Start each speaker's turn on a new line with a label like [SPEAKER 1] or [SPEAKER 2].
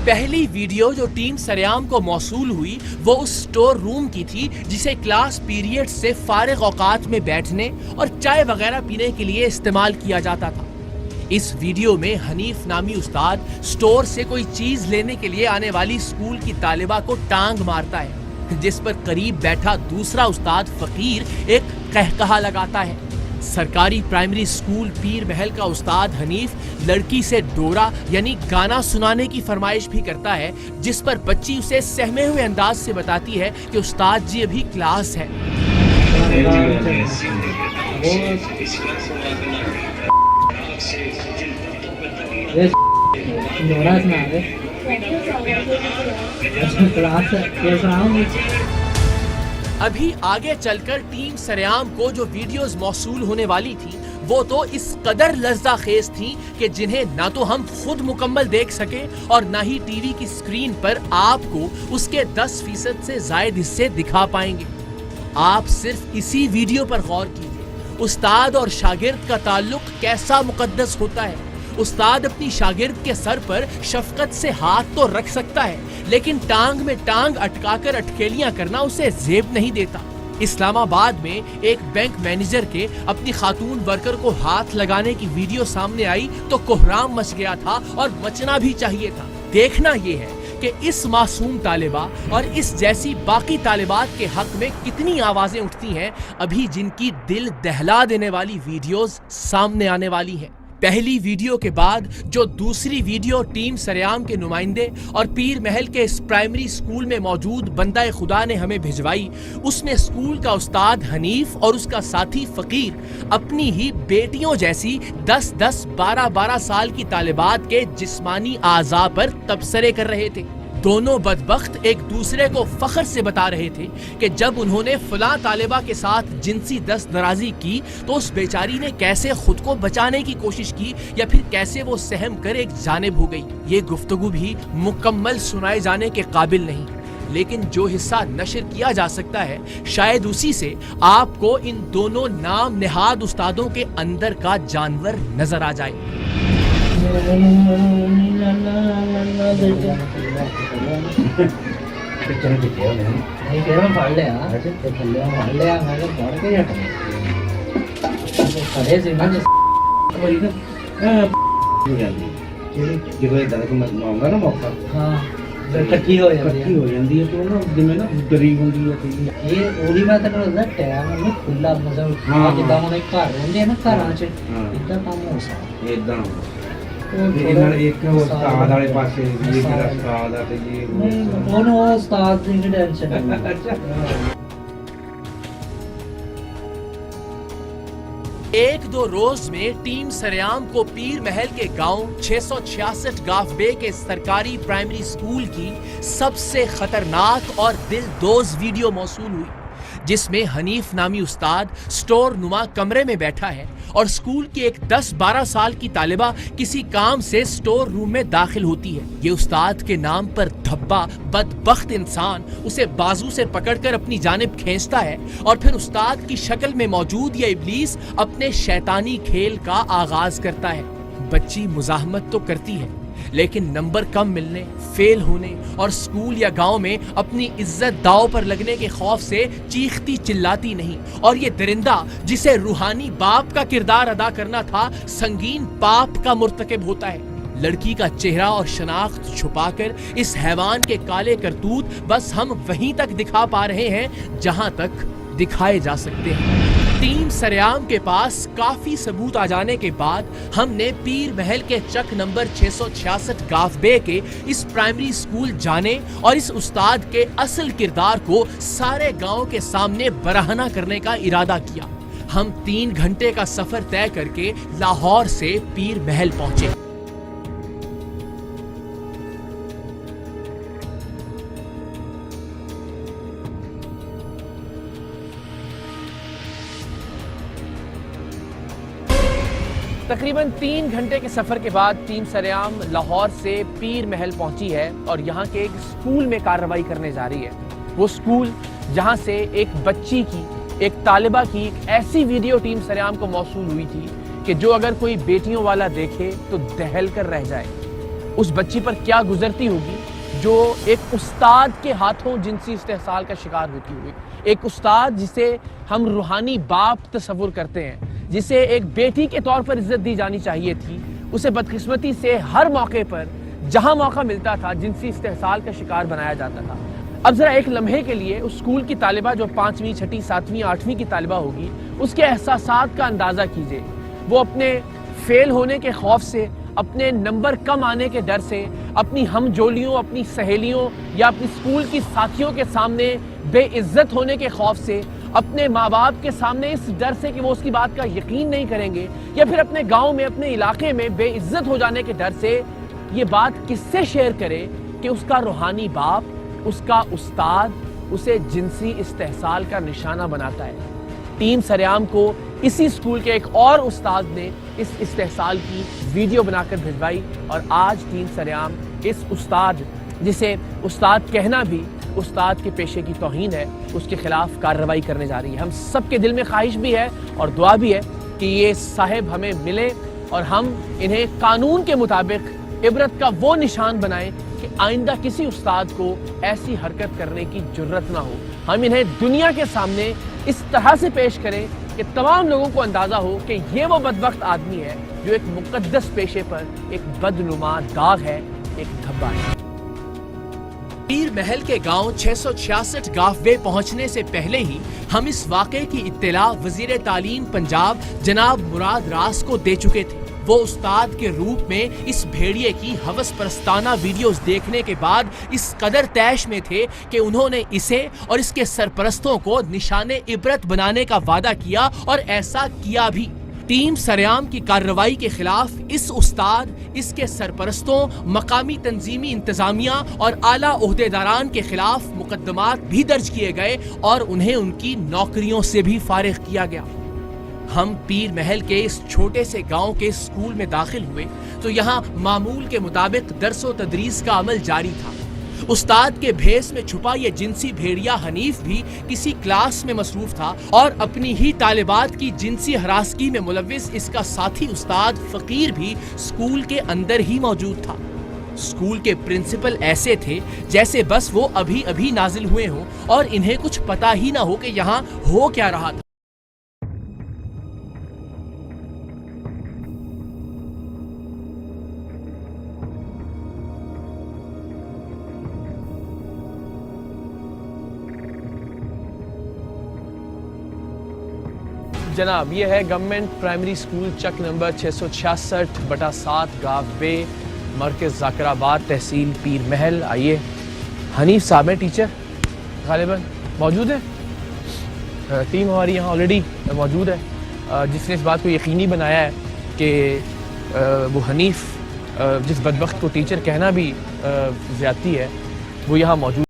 [SPEAKER 1] पहली वीडियो जो टीम सरेआम को मौसूल हुई वो उस स्टोर रूम की थी जिसे क्लास पीरियड से फारिग औकात में बैठने और चाय वगैरह पीने के लिए इस्तेमाल किया जाता था। इस वीडियो में हनीफ नामी उस्ताद स्टोर से कोई चीज लेने के लिए आने वाली स्कूल की तालिबा को टांग मारता है, जिस पर करीब बैठा दूसरा उस्ताद फकीर एक कहकहा लगाता है। सरकारी प्राइमरी स्कूल पीर महल का उस्ताद हनीफ लड़की से डोरा यानी गाना सुनाने की फरमाइश भी करता है, जिस पर बच्ची उसे सहमे हुए अंदाज से बताती है कि उस्ताद जी अभी क्लास है। अभी आगे चलकर टीम सरेआम को जो वीडियोस मौसूल होने वाली थी वो तो इस कदर लज्जा खेज थी कि जिन्हें ना तो हम खुद मुकम्मल देख सके और ना ही टीवी की स्क्रीन पर आपको उसके 10% से ज्यादा हिस्से दिखा पाएंगे। आप सिर्फ इसी वीडियो पर गौर कीजिए, उस्ताद और शागिर्द का ताल्लुक कैसा मुकद्दस होता है। उस्ताद अपनी शागिर्द के सर पर शफकत से हाथ तो रख सकता है, लेकिन टांग में टांग अटकाकर अटकेलियां करना उसे जेब नहीं देता। इस्लामाबाद में एक बैंक मैनेजर के अपनी खातून वर्कर को हाथ लगाने की वीडियो सामने आई तो कोहराम मच गया था और मचना भी चाहिए था। देखना ये है कि इस मासूम तालिबा और इस जैसी बाकी तालिबात के हक में कितनी आवाजें उठती हैं अभी जिनकी दिल दहला देने वाली वीडियोस सामने आने वाली हैं। पहली वीडियो के बाद जो दूसरी वीडियो टीम सरेआम के नुमाइंदे और पीर महल के इस प्राइमरी स्कूल में मौजूद बंदा खुदा ने हमें भिजवाई, उसमें स्कूल का उस्ताद हनीफ और उसका साथी फकीर अपनी ही बेटियों जैसी 10-10, 12-12 साल की तालिबात के जिस्मानी आज़ा पर तबसरे कर रहे थे। दोनों बदबख्त एक दूसरे को फख्र से बता रहे थे कि जब उन्होंने फलां तालिबा के साथ जिनसी दस्त दराजी की तो उस बेचारी ने कैसे खुद को बचाने की कोशिश की या फिर कैसे वो सहम कर एक जानिब हो गई। ये गुफ्तगू भी मुकम्मल सुनाए जाने के काबिल नहीं, लेकिन जो हिस्सा नशर किया जा सकता है शायद उसी से आपको इन दोनों नाम निहाद उस्तादों के अंदर का जानवर नजर आ जाए।
[SPEAKER 2] ਇਕੱਠੀ ਹੋ ਜਾਂਦੀ ਹੈ ਤੇ ਨਾ ਜਿਵੇਂ ਨਾ ਡਰੀ ਹੁੰਦੀ ਹੈ ਇਹ ਉਹਦੀ ਮੈਂ ਤੈਨੂੰ ਦੱਸਦਾ ਟਾਈਮ ਉਹਨੂੰ ਖੁੱਲਾ ਮਤਲਬ ਜਿੱਦਾਂ ਹੁਣ ਘਰ ਰਹਿੰਦੇ ਆ ਨਾ ਘਰਾਂ 'ਚ ਇਦਾਂ ਕੰਮ ਹੋ ਸਕਦਾ ਇਦਾਂ ਇਹਨਾਂ ਇੱਕ ਉਸਤਾਦ ਵਾਲੇ ਪਾਸੇ ਵੀ ਇੱਕ ਉਸਤਾਦ ਆ ਤੇ ਇਹ ਉਹਨੂੰ ਉਸਤਾਦ ਦੀ ਟੈਨਸ਼ਨ ਹੈ।
[SPEAKER 1] एक दो रोज में टीम सरेआम को पीर महल के गांव 666 गाफबे के सरकारी प्राइमरी स्कूल की सबसे खतरनाक और दिलदोज वीडियो मौसूल हुई, जिसमें हनीफ नामी उस्ताद स्टोर नुमा कमरे में बैठा है और स्कूल की एक 10-12 साल की तालिबा किसी काम से स्टोर रूम में दाखिल होती है। ये उस्ताद के नाम पर धब्बा बदबख्त इंसान उसे बाजू से पकड़कर अपनी जानिब खींचता है और फिर उस्ताद की शक्ल में मौजूद ये इब्लीस अपने शैतानी खेल का आगाज करता है। बच्ची मुजाहमत तो करती है, लेकिन नंबर कम मिलने, फेल होने और स्कूल या गांव में अपनी इज्जत दांव पर लगने के खौफ से चीखती चिल्लाती नहीं, और ये दरिंदा जिसे रूहानी बाप का किरदार अदा करना था संगीन पाप का मुर्तकिब होता है। लड़की का चेहरा और शनाख्त छुपाकर इस हैवान के काले करतूत बस हम वहीं तक दिखा पा रहे हैं जहां तक दिखाए जा सकते हैं। टीम सरेआम के पास काफी सबूत आ जाने के बाद हमने पीर महल के चक नंबर 666 गाफबे के इस प्राइमरी स्कूल जाने और इस उस्ताद के असल किरदार को सारे गांव के सामने बराहना करने का इरादा किया। हम 3 घंटे का सफर तय करके लाहौर से पीर महल पहुंचे। तकरीबन 3 घंटे के सफर के बाद टीम सरेआम लाहौर से पीर महल पहुंची है और यहाँ के एक स्कूल में कार्रवाई करने जा रही है। वो स्कूल जहाँ से एक बच्ची की, एक तालिबा की एक ऐसी वीडियो टीम सरेआम को मौसूल हुई थी कि जो अगर कोई बेटियों वाला देखे तो दहल कर रह जाए। اس بچی پر کیا گزرتی ہوگی جو ایک استاد کے ہاتھوں جنسی استحصال کا شکار ہوتی ہوئی. ایک استاد جسے ہم روحانی باپ تصور کرتے ہیں, جسے ایک بیٹی کے طور پر عزت دی جانی چاہیے تھی, اسے بدقسمتی سے ہر موقع پر جہاں موقع ملتا تھا جنسی استحصال کا شکار بنایا جاتا تھا. اب ذرا ایک لمحے کے لیے اس اسکول کی طالبہ جو 5ویں 6ٹھی 7ویں 8ویں کی طالبہ ہوگی اس کے احساسات کا اندازہ کیجئے. وہ اپنے فیل ہونے کے خوف سے, اپنے نمبر کم آنے کے ڈر سے, اپنی ہم جولیوں, اپنی سہیلیوں یا اپنی اسکول کی ساتھیوں کے سامنے بے عزت ہونے کے خوف سے, اپنے ماں باپ کے سامنے اس ڈر سے کہ وہ اس کی بات کا یقین نہیں کریں گے, یا پھر اپنے گاؤں میں, اپنے علاقے میں بے عزت ہو جانے کے ڈر سے یہ بات کس سے شیئر کرے کہ اس کا روحانی باپ, اس کا استاد اسے جنسی استحصال کا نشانہ بناتا ہے. ٹیم سریام کو اسی اسکول کے ایک اور استاد نے اس استحصال کی ویڈیو بنا کر بھجوائی, اور آج ٹیم سریام اس استاد, جسے استاد کہنا بھی استاد کے پیشے کی توہین ہے, اس کے خلاف کارروائی کرنے جا رہی ہے. ہم سب کے دل میں خواہش بھی ہے اور دعا بھی ہے کہ یہ صاحب ہمیں ملے اور ہم انہیں قانون کے مطابق عبرت کا وہ نشان بنائیں کہ آئندہ کسی استاد کو ایسی حرکت کرنے کی جرت نہ ہو. ہم انہیں دنیا کے سامنے اس طرح سے پیش کریں کہ تمام لوگوں کو اندازہ ہو کہ یہ وہ بدبخت آدمی ہے جو ایک مقدس پیشے پر ایک بدنما داغ ہے, ایک دھبا ہے.
[SPEAKER 3] پیر محل کے گاؤں 666 گافوے پہنچنے سے پہلے ہی ہم اس واقعے کی اطلاع وزیر تعلیم پنجاب جناب مراد راس کو دے چکے تھے. وہ استاد کے روپ میں اس بھیڑیے کی ہوس پرستانہ ویڈیوز دیکھنے کے بعد اس قدر طیش میں تھے کہ انہوں نے اسے اور اس کے سرپرستوں کو نشان عبرت بنانے کا وعدہ کیا, اور ایسا کیا بھی. ٹیم سریام کی کارروائی کے خلاف اس استاد, اس کے سرپرستوں, مقامی تنظیمی انتظامیہ اور اعلیٰ عہدیداران کے خلاف مقدمات بھی درج کیے گئے اور انہیں ان کی نوکریوں سے بھی فارغ کیا گیا. ہم پیر محل کے اس چھوٹے سے گاؤں کے اسکول میں داخل ہوئے تو یہاں معمول کے مطابق درس و تدریس کا عمل جاری تھا. استاد کے بھیس میں چھپا یہ جنسی بھیڑیا حنیف بھی کسی کلاس میں مصروف تھا, اور اپنی ہی طالبات کی جنسی ہراسگی میں ملوث اس کا ساتھی استاد فقیر بھی اسکول کے اندر ہی موجود تھا. اسکول کے پرنسپل ایسے تھے جیسے بس وہ ابھی ابھی نازل ہوئے ہوں اور انہیں کچھ پتا ہی نہ ہو کہ یہاں ہو کیا رہا تھا.
[SPEAKER 1] جناب یہ ہے گورنمنٹ پرائمری اسکول چک نمبر 666/7 گاف مرکز ذاکر آباد تحصیل پیر محل. آئیے, حنیف صاحب ہیں ٹیچر, غالباً موجود ہے. ٹیم ہماری یہاں آلریڈی موجود ہے جس نے اس بات کو یقینی بنایا ہے کہ وہ حنیف, جس بدبخت کو ٹیچر کہنا بھی زیادتی ہے, وہ یہاں موجود